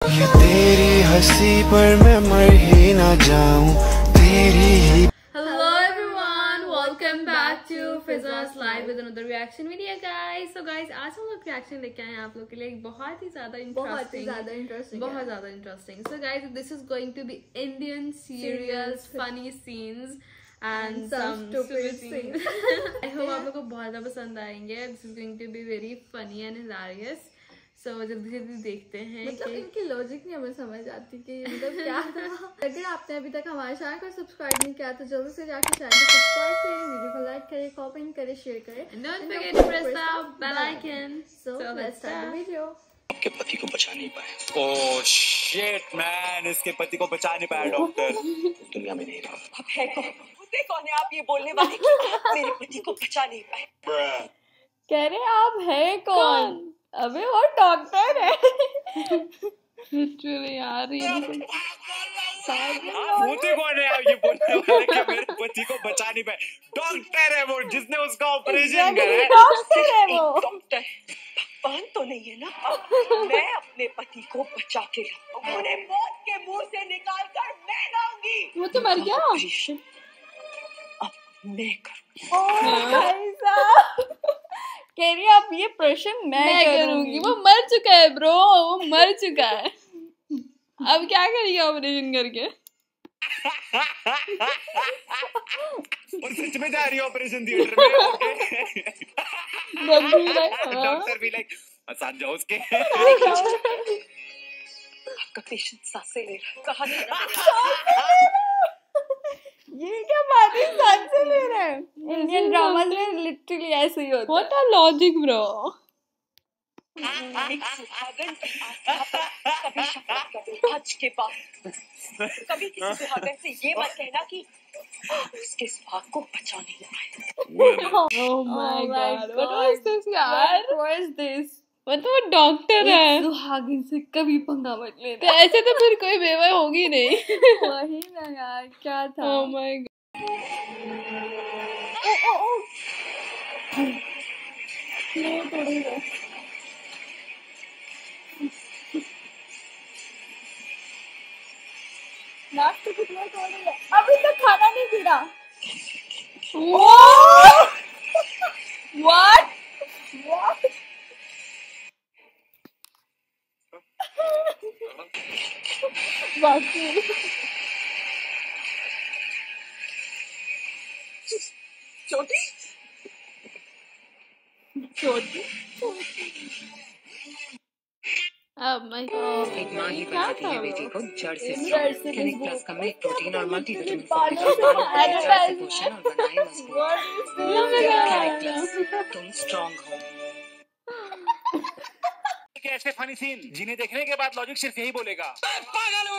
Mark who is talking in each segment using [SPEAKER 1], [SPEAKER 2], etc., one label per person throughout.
[SPEAKER 1] ये तेरी हंसी पर मैं मर ही ना जाऊं तेरी ही।
[SPEAKER 2] Hello everyone, welcome back to Fizza's Live with another reaction video guys. So guys, आज हम लोग reaction लेके आए हैं आप लोग के लिए एक बहुत ही ज्यादा interesting. So guys, this is going to be Indian serials, funny scenes and some stupid scenes. I hope आप लोग को बहुत ज्यादा पसंद आएंगे. This is going to be very funny and hilarious. So जल्दी जल्दी देखते हैं.
[SPEAKER 3] मतलब इनकी लॉजिक नहीं हमें समझ आती कि मतलब क्या था. अगर आपने अभी तक हमारे चैनल को सब्सक्राइब नहीं किया तो जल्दी से जाकर चैनल को सब्सक्राइब करें, वीडियो को लाइक करें, कमेंट करें, शेयर करें.
[SPEAKER 2] And don't forget to press the bell icon.
[SPEAKER 3] So let's start the video.
[SPEAKER 4] के पति को बचा नहीं पाए. ओह शिट मैन, इसके पति को बचा नहीं पाया डॉक्टर. दुनिया में नहीं रहा.
[SPEAKER 5] अब है कौन है आप ये बोलने वाले मेरे पति को बचा नहीं पाए.
[SPEAKER 3] कह रहे आप है कौन? अबे वो डॉक्टर है.
[SPEAKER 2] लिटरली यार ये
[SPEAKER 4] होते कौन है आप ये बोलने वाले कि मेरे पति को बचा नहीं पाए. डॉक्टर है वो जिसने उसका ऑपरेशन करा है.
[SPEAKER 3] डॉक्टर है वो.
[SPEAKER 5] डॉक्टर भगवान तो नहीं है ना. मैं अपने पति को बचा के लाऊंगा. उन्हें मौत के मुंह से निकाल कर मैं लाऊंगी.
[SPEAKER 2] वो तो मर गया.
[SPEAKER 5] अब मैं करूंगी.
[SPEAKER 3] भाई साहब कह रही आप ये प्रश्न मैं करूंगी.
[SPEAKER 2] वो मर चुका है ब्रो, वो मर चुका है. अब क्या करिए ऑपरेशन करके.
[SPEAKER 4] और सच में जा रही है ऑपरेशन थिएटर में. डॉक्टर भी लाइक साथ जाओ उसके.
[SPEAKER 5] आपका पेशेंट सांसें ले रहा है. कहाँ
[SPEAKER 3] ये क्या बात है. सांस से ले रहा है. इंडियन ड्रामा में लिटरली ऐसे ही होता है.
[SPEAKER 2] What are logic bro.
[SPEAKER 5] एक सुहागन की आस्था पर कभी शक मत करो. आज के बाद कभी किसी सुहागन से ये मत कहना कि आप उसके सुहाग को बचा नहीं पाए.
[SPEAKER 2] Oh my God, what was this
[SPEAKER 3] यार. What is this?
[SPEAKER 2] वो तो डॉक्टर है.
[SPEAKER 3] सुहागिन से कभी पंगा मत
[SPEAKER 2] तो
[SPEAKER 3] लेना.
[SPEAKER 2] ऐसे तो फिर कोई बेवा होगी नहीं.
[SPEAKER 3] वही ना यार, क्या था.
[SPEAKER 2] Oh my God.
[SPEAKER 3] नाश्ते कितना तोड़ेगा. अभी तक खाना नहीं गिरा. What? बाकी
[SPEAKER 5] छोटी
[SPEAKER 2] अब मैं
[SPEAKER 6] एक माँ ही बनाती है बेटी को जड़ से. क्लिनिक प्लस का मिल्क प्रोटीन और मल्टीविटामिन पोषण और बनाए मजबूत. क्लिनिक प्लस तुम स्ट्रॉन्ग हो.
[SPEAKER 4] ऐसे फनी सीन जिन्हें देखने के बाद लॉजिक सिर्फ यही बोलेगा पागल हूँ.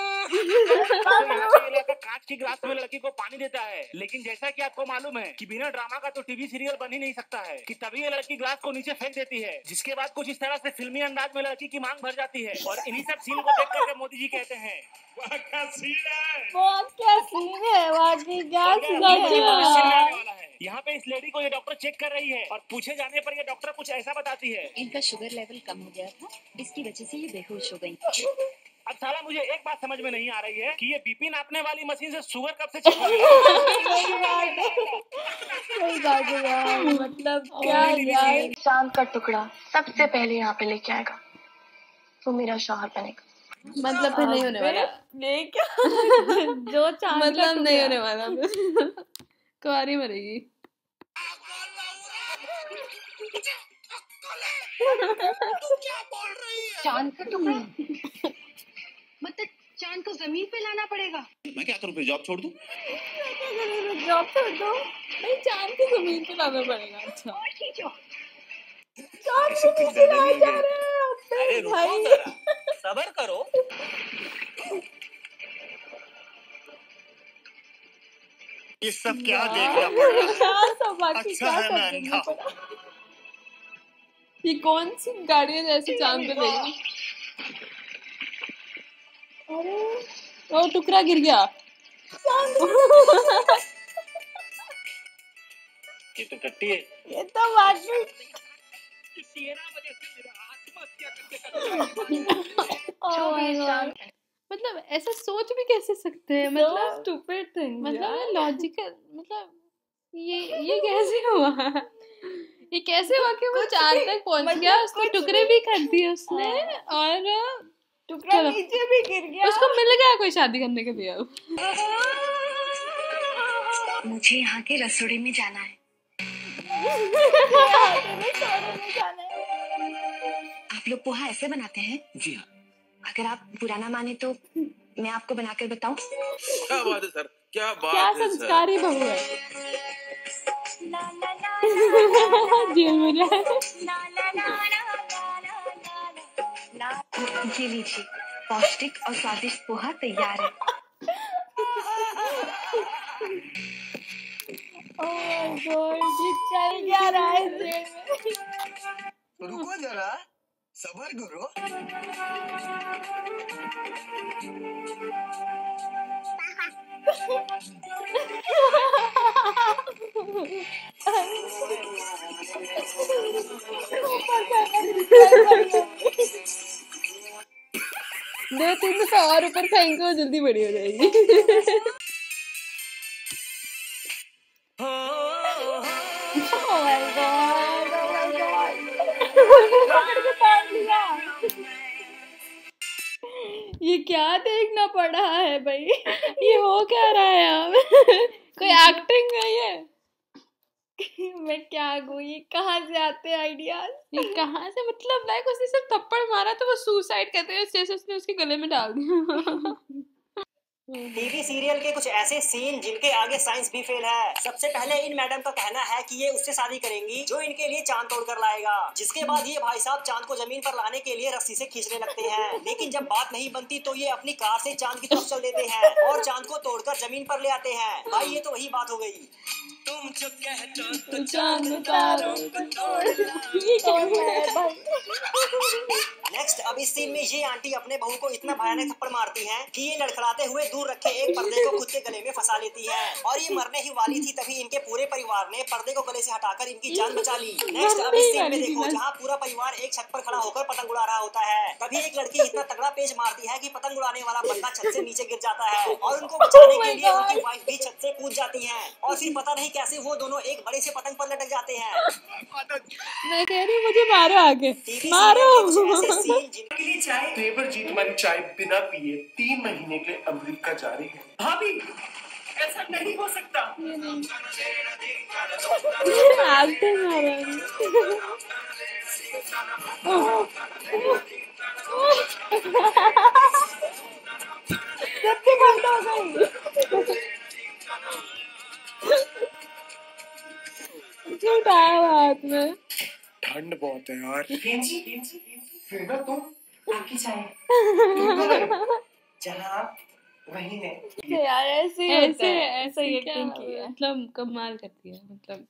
[SPEAKER 4] कांच की ग्लास में लड़की को पानी देता है, लेकिन जैसा कि आपको मालूम है कि बिना ड्रामा का तो टीवी सीरियल बन ही नहीं सकता है कि तभी ये लड़की ग्लास को नीचे फेंक देती है, जिसके बाद कुछ इस तरह से फिल्मी अंदाज में लड़की की मांग भर जाती है. और इन्हीं सब सीन को देख करके मोदी जी कहते हैं वाह क्या सीन है.
[SPEAKER 3] वाकई क्या सीन है.
[SPEAKER 4] यहाँ पे इस लेडी को ये डॉक्टर चेक कर रही है और पूछे जाने पर ये डॉक्टर कुछ ऐसा बताती है.
[SPEAKER 6] इनका शुगर लेवल कम हो गया था, इसकी वजह से ये बेहोश हो गई.
[SPEAKER 4] अब साला मुझे एक बात समझ में नहीं आ रही है कि ये बीपी नापने वाली मशीन से शुगर कब से चेक हो गया.
[SPEAKER 3] मतलब क्या यार.
[SPEAKER 7] चांद का टुकड़ा सबसे पहले यहाँ पे लेके आएगा तो मेरा शौहर बनेगा.
[SPEAKER 2] मतलब फिर नहीं होने वाला.
[SPEAKER 3] ये क्या. जो चांद
[SPEAKER 2] मतलब नहीं होने वाला. कुंवारी मरेगी.
[SPEAKER 7] चांद का टुकड़ा मतलब चांद को जमीन पे लाना पड़ेगा.
[SPEAKER 4] मैं क्या करूँ, फिर जॉब छोड़ दूँ.
[SPEAKER 3] जॉब छोड़ दो.
[SPEAKER 2] नहीं, चांद को जमीन पे लाना पड़ेगा. अच्छा
[SPEAKER 3] चांद को नीचे लाए जा रहे हैं.
[SPEAKER 4] अरे रुको जरा, सब्र करो. ये सब क्या देखना पड़ रहा है. अच्छा है मैं अंधा हूँ.
[SPEAKER 2] ये कौन सी गाड़ी है जैसे चांद पे लेगी. ओ टुकड़ा गिर गया.
[SPEAKER 4] ये तो टट्टी है.
[SPEAKER 3] ये तो वाकई
[SPEAKER 5] 13 बजे से मेरा हाथ मत
[SPEAKER 3] Oh my God.
[SPEAKER 2] मतलब ऐसा सोच भी कैसे सकते हैं, मतलब
[SPEAKER 3] Stupid thing.
[SPEAKER 2] मतलब लॉजिकल, मतलब ये कैसे हुआ? ये कैसे हुआ कि वो चांद तक पहुंच गया, उसके टुकड़े भी कर दिए उसने, और
[SPEAKER 3] टुकड़ा नीचे भी गिर गया।
[SPEAKER 2] उसको मिल गया कोई शादी करने के लिए। अब
[SPEAKER 6] मुझे यहाँ के रसोड़े में जाना है। आप लोग पोहा ऐसे बनाते हैं?
[SPEAKER 8] जी हाँ।
[SPEAKER 6] अगर आप बुरा ना माने तो मैं आपको बनाकर बताऊं?
[SPEAKER 8] क्या बात है सर, क्या बात
[SPEAKER 2] क्या
[SPEAKER 8] है सर।
[SPEAKER 2] संस्कारी बहू है। जेल में जाए।
[SPEAKER 6] ये लीजिए, पौष्टिक और स्वादिष्ट पोहा तैयार है।
[SPEAKER 3] Oh my God, ये चल क्या रहा है जेल में?
[SPEAKER 9] रुको जरा, सबर करो।
[SPEAKER 2] दो तीन दफा और ऊपर फेंको, जल्दी बड़ी हो जाएगी।
[SPEAKER 3] Oh my God, oh my God. पकड़ के पाल लिया।
[SPEAKER 2] ये क्या देखना पड़ा है भाई? ये हो क्या रहा है यहाँ? कोई एक्टिंग है ये?
[SPEAKER 3] मैं क्या कहूँ, ये कहाँ से आते हैं आइडियाज?
[SPEAKER 2] ये कहाँ से, मतलब लाइक उसने सिर्फ थप्पड़ मारा तो वो सुसाइड करते हैं जैसे उसने उसके गले में डाल दिया।
[SPEAKER 10] टीवी सीरियल के कुछ ऐसे सीन जिनके आगे साइंस भी फेल है। सबसे पहले इन मैडम का कहना है कि ये उससे शादी करेंगी जो इनके लिए चांद तोड़कर लाएगा, जिसके बाद ये भाई साहब चांद को जमीन पर लाने के लिए रस्सी से खींचने लगते हैं, लेकिन जब बात नहीं बनती तो ये अपनी कार से चांद की तरफ चल देते हैं और चांद को तोड़कर जमीन पर ले आते हैं। भाई ये तो वही बात हो गई। तुम जो कहते तो चांद तारों को नेक्स्ट, अब इस सीन में ये आंटी अपने बहू को इतना भयानक थप्पड़ मारती हैं कि ये लड़खड़ाते हुए दूर रखे एक पर्दे को खुद के गले में फंसा लेती है और ये मरने ही वाली थी, तभी इनके पूरे परिवार ने पर्दे को गले से हटाकर इनकी जान बचा ली। नेक्स्ट, अब इस सीन में देखो जहाँ पूरा परिवार एक छत पर खड़ा होकर पतंग उड़ा रहा होता है, तभी एक लड़की इतना तगड़ा पेच मारती है कि पतंग उड़ाने वाला बंदा छत से नीचे गिर जाता है और उनको बचाने के लिए उनकी वाइफ भी छत से कूद जाती है और फिर पता नहीं कैसे वो दोनों एक बड़े से पतंग पर लटक जाते हैं।
[SPEAKER 2] मैं कह रही हूँ मुझे मारो आगे, मारो।
[SPEAKER 9] जिनके लिए चाय नेवर जी तुम्हारी चाय बिना पिए 3 महीने के लिए अमेरिका जा रही है। भाभी ऐसा नहीं हो सकता।
[SPEAKER 3] सबकी बंद हो गई।
[SPEAKER 2] हाथ में
[SPEAKER 9] ठंड बहुत है यार। फिर ना तुम आपकी चाय जहाँ वही ने
[SPEAKER 3] यार ऐसे
[SPEAKER 2] ऐसे ही एक्टिंग की है, मतलब कमाल करती है, मतलब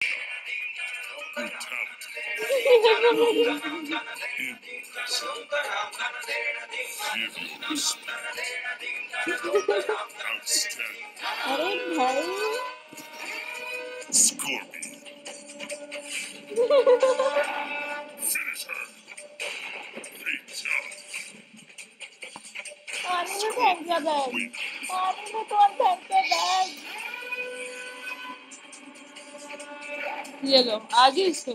[SPEAKER 3] अरे भाई पानी में फेंक दिया बैग, पानी में कौन फेंकते बैग?
[SPEAKER 2] ये लो आगे इसको।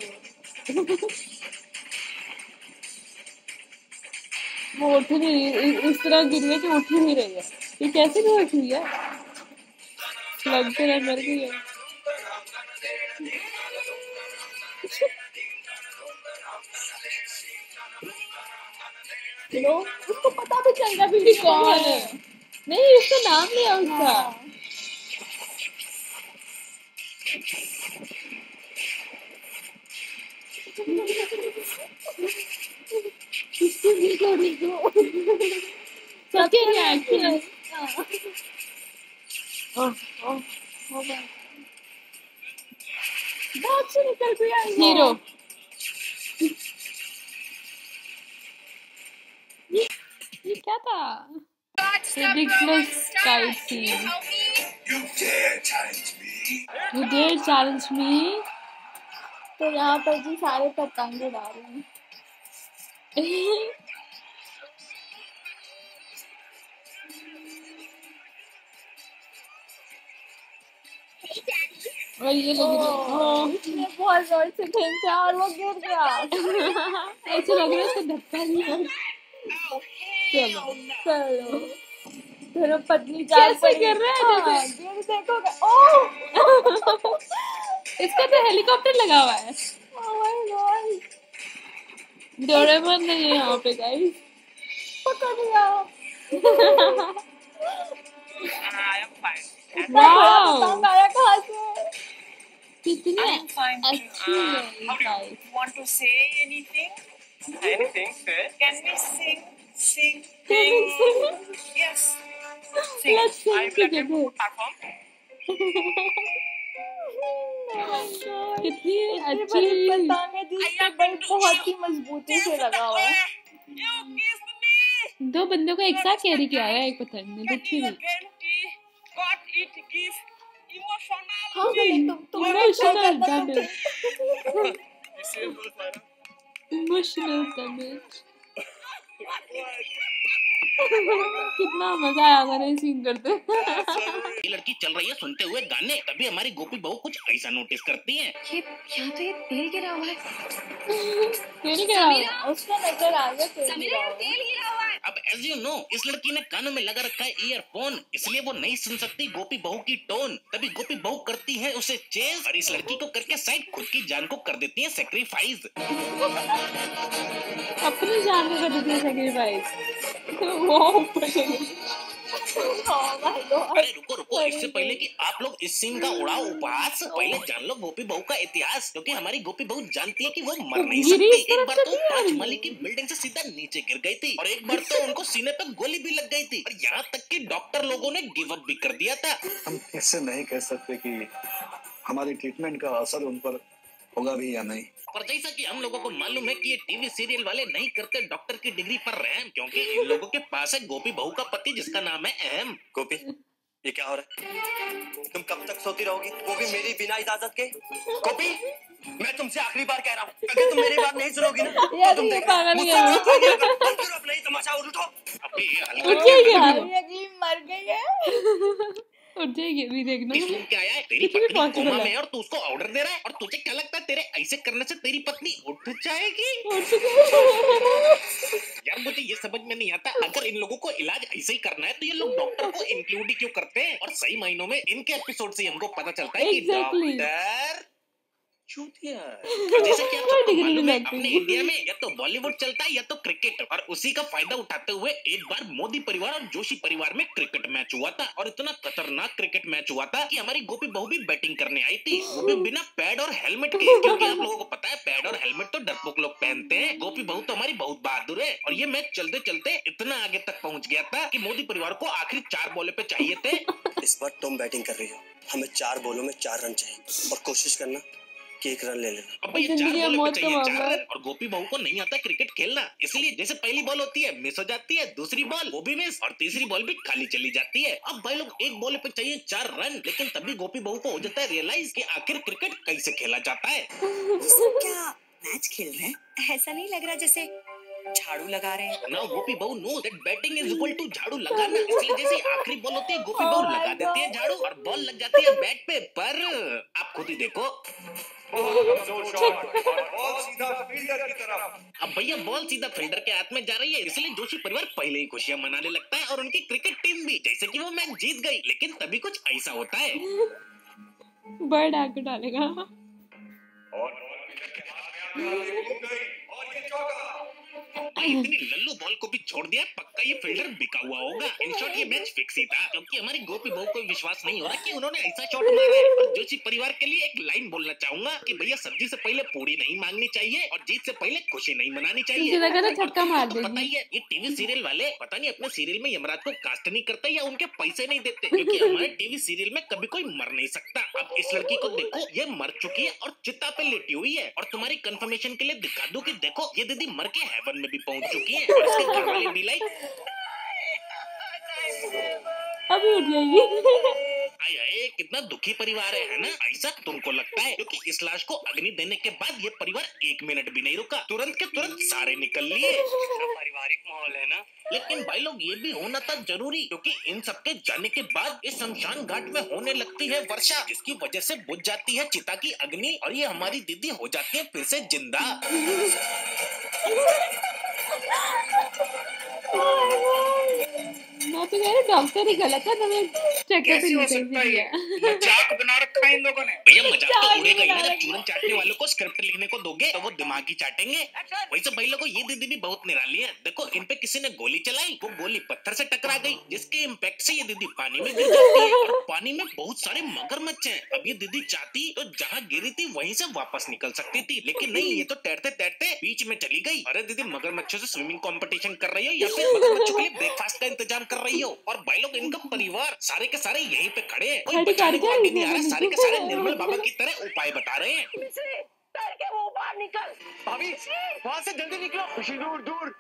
[SPEAKER 2] वो उठ नहीं रही, इस तरह गिर गई कि उठ ही नहीं रही है। ये कैसे बेहोश हुई है? लगते रह मर गई है।
[SPEAKER 3] लो उसको पता भी चल रहा भी
[SPEAKER 2] कौन है? नहीं इसका नाम लिया उसका। सबके रिएक्शन
[SPEAKER 3] बहुत से निकल गया
[SPEAKER 2] हीरो। ये क्या था? Ridiculous kite scene. You dare challenge me?
[SPEAKER 3] तो यहाँ पर जी सारे पतंग उड़ा रहे हैं।
[SPEAKER 2] और ये लगी
[SPEAKER 3] इसने बहुत जोर से खींचा और वो गिर गया।
[SPEAKER 2] ऐसे लग रहा है इसको धक्का नहीं। चलो
[SPEAKER 3] चलो तेरा पत्नी जाल
[SPEAKER 2] कैसे गिर रहा है जैसे
[SPEAKER 3] गिर देखोगे। ओह
[SPEAKER 2] इसका तो हेलीकॉप्टर लगा हुआ है।
[SPEAKER 3] ओह माय गॉड,
[SPEAKER 2] डोरेमोन नहीं है यहाँ पे गाइस।
[SPEAKER 3] पकड़ लिया।
[SPEAKER 2] वाओ
[SPEAKER 3] पतंग आया कहाँ से?
[SPEAKER 2] कितनी
[SPEAKER 5] I'm fine.
[SPEAKER 2] अच्छी है guys.
[SPEAKER 5] Want to say anything?
[SPEAKER 9] Anything, sir?
[SPEAKER 5] Can we sing? Sing. Yes. Sing.
[SPEAKER 2] Let's sing
[SPEAKER 5] I will attempt
[SPEAKER 2] together.
[SPEAKER 5] to perform.
[SPEAKER 2] कितनी
[SPEAKER 3] बड़ी
[SPEAKER 2] अच्छी।
[SPEAKER 3] पतंग है जिसका बल बहुत ही मजबूती से लगा हुआ है।
[SPEAKER 5] You kiss me.
[SPEAKER 2] दो बंदों को एक साथ कैरी किया है एक पतंग ने, दुखी नहीं।
[SPEAKER 5] Got it gift.
[SPEAKER 3] हाँ
[SPEAKER 5] Emotional.
[SPEAKER 3] तुम
[SPEAKER 2] इमोशनल डैमेज, इमोशनल डैमेज। कितना मजा आया अगर ये सीन करते।
[SPEAKER 4] ये लड़की चल रही है सुनते हुए गाने, तभी हमारी गोपी बहू कुछ ऐसा नोटिस करती है।
[SPEAKER 7] ये यहाँ तो ये तेल गिरा हुआ है।
[SPEAKER 2] तेल गिरा हुआ है।
[SPEAKER 3] उसका नजर आ गया तेल
[SPEAKER 7] समीरा
[SPEAKER 3] गिरा
[SPEAKER 7] यहाँ
[SPEAKER 3] हुआ है।
[SPEAKER 7] तेल गिरा हुआ है।
[SPEAKER 4] अब एज यू नो इस लड़की ने कानों में लगा रखा है ईयरफोन, इसलिए वो नहीं सुन सकती गोपी बहू की टोन। तभी गोपी बहू करती है उसे चेज और इस लड़की को करके साइड खुद की जान को कर देती है सेक्रीफाइस।
[SPEAKER 2] अपनी जान को कर देती है सेक्रीफाइस। वो ऊपर चली।
[SPEAKER 4] अरे रुको रुको, इससे पहले कि आप लोग इस सीन का उड़ाओ उपहास, पहले जान लो गोपी बहू का इतिहास, क्योंकि हमारी गोपी बहू जानती है कि वो मर नहीं
[SPEAKER 2] गिरी
[SPEAKER 4] सकती।
[SPEAKER 2] इस तरफ
[SPEAKER 4] एक बार
[SPEAKER 2] से
[SPEAKER 4] तो
[SPEAKER 2] नहीं आ
[SPEAKER 4] 5
[SPEAKER 2] रही।
[SPEAKER 4] माले की बिल्डिंग से सीधा नीचे गिर गई थी और एक बार तो उनको सीने पे गोली भी लग गई थी और यहाँ तक कि डॉक्टर लोगों ने गिव अप भी कर दिया था।
[SPEAKER 11] हम इससे नहीं कह सकते कि हमारी ट्रीटमेंट का असर उन पर होगा भी या नहीं।
[SPEAKER 4] पर जैसा कि हम लोगों को मालूम है कि ये टीवी सीरियल वाले नहीं करते डॉक्टर की डिग्री पर रहम, क्योंकि इन लोगों के पास है गोपी बहू का पति जिसका नाम है अहम।
[SPEAKER 10] गोपी ये क्या हो रहा है? तुम कब तक सोती रहोगी, वो भी मेरी बिना इजाजत के? गोपी मैं तुमसे आखिरी बार कह रहा हूँ, अगर तुम मेरी बात नहीं सुनोगी ना तो तुम देखना मुझसे अब नहीं तमाशा और उठो।
[SPEAKER 2] उठ जाएगी
[SPEAKER 3] अगली मर गई है।
[SPEAKER 2] उठ जाएगी अभी देखना।
[SPEAKER 4] सुन के आया है तेरी पत्नी कोमा में है और तू उसको ऑर्डर दे रहा है, और तुझे क्या लगता है तेरे ऐसे करने से तेरी पत्नी उठ जाएगी? यार मुझे ये समझ में नहीं आता, अगर इन लोगों को इलाज ऐसे ही करना है तो ये लोग डॉक्टर को इंक्लूड ही क्यों करते हैं? और सही मायनों में इनके एपिसोड से हमको पता चलता है कि डॉक्टर चूतिया। जैसे कि आपको मालूम है अपने इंडिया में या तो बॉलीवुड चलता है या तो क्रिकेट, और उसी का फायदा उठाते हुए एक बार मोदी परिवार और जोशी परिवार में क्रिकेट मैच हुआ था, और इतना खतरनाक क्रिकेट मैच हुआ था कि हमारी गोपी बहू भी बैटिंग करने आई थी, वो भी बिना पैड और हेलमेट के, क्योंकि आप लोगों को पता है पैड और हेलमेट तो डरपोक लोग पहनते हैं। गोपी बहू तो हमारी बहुत बहादुर है, और ये मैच चलते चलते इतना आगे तक पहुंच गया था कि मोदी परिवार को आखिरी 4 बॉल पे चाहिए थे।
[SPEAKER 10] इस बार तुम बैटिंग कर रही हो, हमें 4 बॉलों में 4 रन चाहिए और कोशिश करना कि 1 रन ले लेना।
[SPEAKER 4] अब ये 4 बॉलों पे चाहिए 4 रन, और गोपी बहू को नहीं आता क्रिकेट खेलना, इसलिए जैसे पहली बॉल होती है मिस हो जाती है, दूसरी बॉल वो भी मिस, और तीसरी बॉल भी खाली चली जाती है। अब भाई लोग 1 बॉल पे चाहिए 4 रन, लेकिन तभी गोपी बहू को हो जाता है रियलाइज कि आखिर क्रिकेट कैसे खेला जाता है।
[SPEAKER 5] क्या मैच खेल रहे हैं? ऐसा नहीं लग रहा जैसे झाड़ू लगा रहे हैं।
[SPEAKER 4] Now गोपी बहू knows that batting is equal to झाड़ू लगाना, इसलिए जैसे आखिरी बॉल होती है गोपी बहू लगा देती है झाड़ू और बॉल लग जाती है बैट पे। पर आप खुद ही देखो, अब भैया बॉल सीधा फील्डर के हाथ में जा रही है, इसलिए जोशी परिवार पहले ही खुशियां मनाने लगता है, और उनकी क्रिकेट टीम भी, जैसे कि वो मैच जीत गई। लेकिन तभी कुछ ऐसा होता है,
[SPEAKER 2] बर्ड आके डालेगा।
[SPEAKER 4] इतनी लल्लू बॉल को भी छोड़ दिया, पक्का ये फील्डर बिका हुआ होगा। इन शॉर्ट ये मैच फिक्स ही था, क्योंकि हमारी गोपी बहू को विश्वास नहीं हो रहा कि उन्होंने ऐसा शॉट मारा है। और जोशी परिवार के लिए एक लाइन बोलना चाहूंगा कि भैया सब्जी से पहले पूरी नहीं मांगनी चाहिए और जीत से पहले खुशी नहीं मनानी चाहिए।
[SPEAKER 2] छक्का मार देगी।
[SPEAKER 4] पता ही है ये टीवी सीरियल वाले पता नहीं अपने सीरियल में यमराज को कास्ट नहीं करते या उनके पैसे नहीं देते, क्योंकि हमारे टीवी सीरियल में कभी कोई मर नहीं सकता। अब इस लड़की को देखो, ये मर चुकी है और चिता पे लेटी हुई है, और तुम्हारी कंफर्मेशन के लिए दिखा दूं कि देखो ये दीदी मर के हेवन में भी पहुंच चुकी है, और इसके घर वाले भी लाइक
[SPEAKER 2] अभी उठ जाएगी।
[SPEAKER 4] आए कितना दुखी परिवार है ना? ऐसा तुमको लगता है? क्योंकि इस लाश को अग्नि देने के बाद ये परिवार 1 मिनट भी नहीं रुका, तुरंत के तुरंत सारे निकल लिए। पारिवारिक माहौल है ना? लेकिन भाई लोग ये भी होना था जरूरी, क्योंकि इन सबके जाने के बाद इस शमशान घाट में होने लगती है वर्षा, जिसकी वजह से बुझ जाती है चिता की अग्नि और ये हमारी दीदी हो जाती है फिर से जिंदा।
[SPEAKER 2] मैं तो कह रही डॉक्टर ही गलत है, तुम्हें चेकअप ही नहीं कर दिया।
[SPEAKER 4] मजाक बना रखा है इन लोगों ने। भैया मजाक तो उड़ेगा ही ना, जब चूरन चाटने वालों को स्क्रिप्ट लिखने को दोगे तो वो दिमाग ही चाटेंगे। वैसे भाई लोगों ये दीदी भी बहुत निराली है। देखो इन पे किसी ने गोली चलाई, वो गोली पत्थर से टकरा गई, जिसके इम्पैक्ट से ये दीदी पानी में गिर जाती है और पानी में बहुत सारे मगरमच्छ हैं। अब ये दीदी चाहती तो जहाँ गिरी थी वहीं से वापस निकल सकती थी, लेकिन नहीं, ये तो तैरते तैरते बीच में चली गई। अरे दीदी मगरमच्छों से स्विमिंग कंपटीशन कर रही हो या फिर मगरमच्छों के लिए ब्रेकफास्ट का इंतजाम कर रही हो? और भाई लोग इनका परिवार सारे के सारे यहीं पे खड़े हैं, कोई बचाने को आगे नहीं आ रहा, सारे के सारे निर्मल बाबा की तरह उपाय बता रहे हैं।
[SPEAKER 9] निकल भाभी, वहाँ से जल्दी निकलो। खुशी दूर दूर।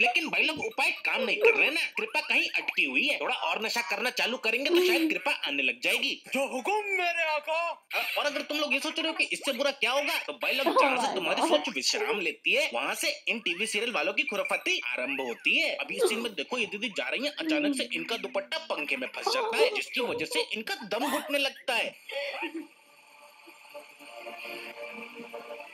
[SPEAKER 4] लेकिन भाई लोग उपाय काम नहीं कर रहे ना, कृपा कहीं अटकी हुई है। थोड़ा और नशा करना चालू करेंगे तो शायद कृपा आने लग जाएगी।
[SPEAKER 9] जो हुकुम मेरे आका।
[SPEAKER 4] और अगर तुम लोग ये सोच रहे हो कि इससे बुरा क्या होगा, तो भाई लोग जहाँ से तुम्हारी सोच विश्राम लेती है वहाँ से इन टीवी सीरियल वालों की खुराफाती आरंभ होती है। अभी इस सीन में देखो, ये दीदी जा रही है, अचानक से इनका दुपट्टा पंखे में फंस जाता है, जिसकी वजह से इनका दम घुटने लगता है।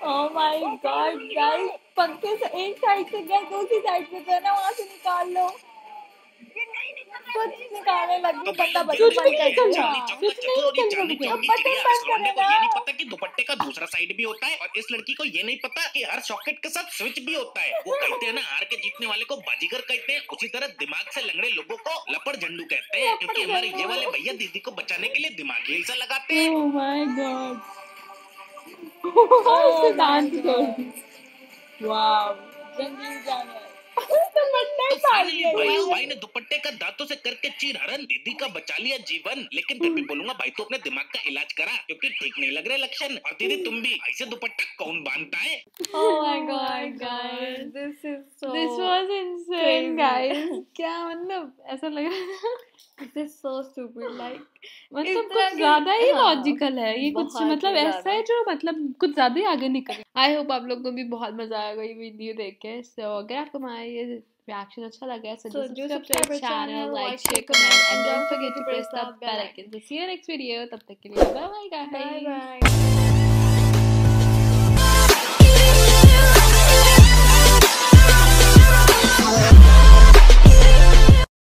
[SPEAKER 3] Oh my God, guys, पंखे से एक साइड से गया, दूसरी साइड से गया ना, वहाँ से निकाल लो। कुछ निकालने लगी, बंदा बटन बंद कर दिया।
[SPEAKER 4] ये नहीं पता कि दुपट्टे का दूसरा साइड भी होता है, और इस लड़की को ये नहीं पता कि हर सॉकेट के साथ स्विच भी होता है। वो कहते हैं ना, हार के जीतने वाले को बाजीगर कहते हैं, उसी तरह दिमाग से लंगड़े लोगों को लपड़ झंडू कहते हैं, क्योंकि हमारे ये वाले भैया दीदी को बचाने के लिए दिमाग ही ऐसा लगाते हैं।
[SPEAKER 2] Oh my God. वाव,
[SPEAKER 3] जंगली जानवर।
[SPEAKER 4] तो भाई ने दुपट्टे का दांतों से करके चीर हरण, दीदी का बचा लिया जीवन। लेकिन फिर भी बोलूंगा भाई, तो अपने दिमाग का इलाज करा, क्योंकि ठीक नहीं लग रहे लक्षण। और दीदी तुम भी, ऐसे दुपट्टा कौन बांधता है?
[SPEAKER 3] Oh my God, guys, this
[SPEAKER 2] was insane, guys. क्या मतलब ऐसा लग रहा था,
[SPEAKER 3] this is so stupid, like
[SPEAKER 2] मतलब कुछ ज्यादा ही लॉजिकल है ये, कुछ मतलब ऐसा है जो मतलब कुछ ज्यादा ही आगे निकल। आई होप आप लोगों को भी बहुत मजा आएगा ये वीडियो देख के। सो अगर आपको हमारा ये रिएक्शन अच्छा लगा है, so do subscribe our channel, like, share, comment, and don't forget to press the bell icon. So see you next video. तब तक के लिए bye bye guys.
[SPEAKER 3] bye bye.